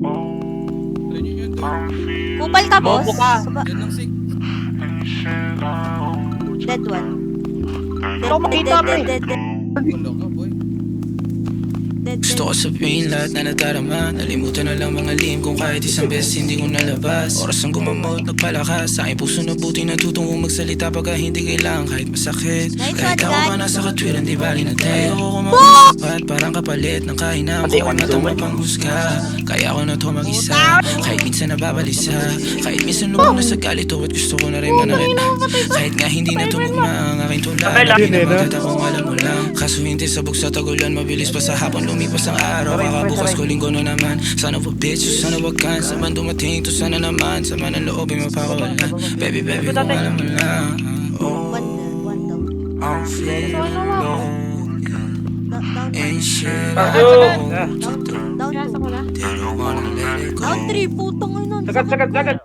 Ayun yun, tol. Kupal ka, boss? Bobo ka. Yan lang, Sig. Dead one. Ikaw makita, pre. Dead. Wala ka, boy. Gusto ko sabihin lahat na nadarama. Nalimutan na lang mga lim kung kahit isang beses hindi ko nalabas. Oras ang gumamot, nagpalakas. Sa aking puso na buti natutong magsalita pagka hindi kailangan kahit masakit. Nice Kahit one, ako God. pa nasa katwiran, di bali na tayo. Ako kumakusapat, parang kapalit ng kahinaan ko na tamapang husga. Kaya ako na to mag-isa, kahit minsan nababalisa. Kahit minsan lubog na sa galito at gusto ko na rin manakit. Kahit nga hindi na tumugma ang aking tulad. Pinamagat akong alam mo lang. Kaso hindi sabog sa tagulan, mabilis pa sa hapon lumipas ang araw. Kakabukas ko linggo na naman. Sana wa bitch, sana wag ka. Saman dumating to sana naman. Sama ng loob ay mapakawalan. Baby, kung alam mo lang. Oh, One down. I'm feeling low. Down. Ain't shit Down. I Down. didn't wanna let it go. Down 3. Putang ina. Sagad.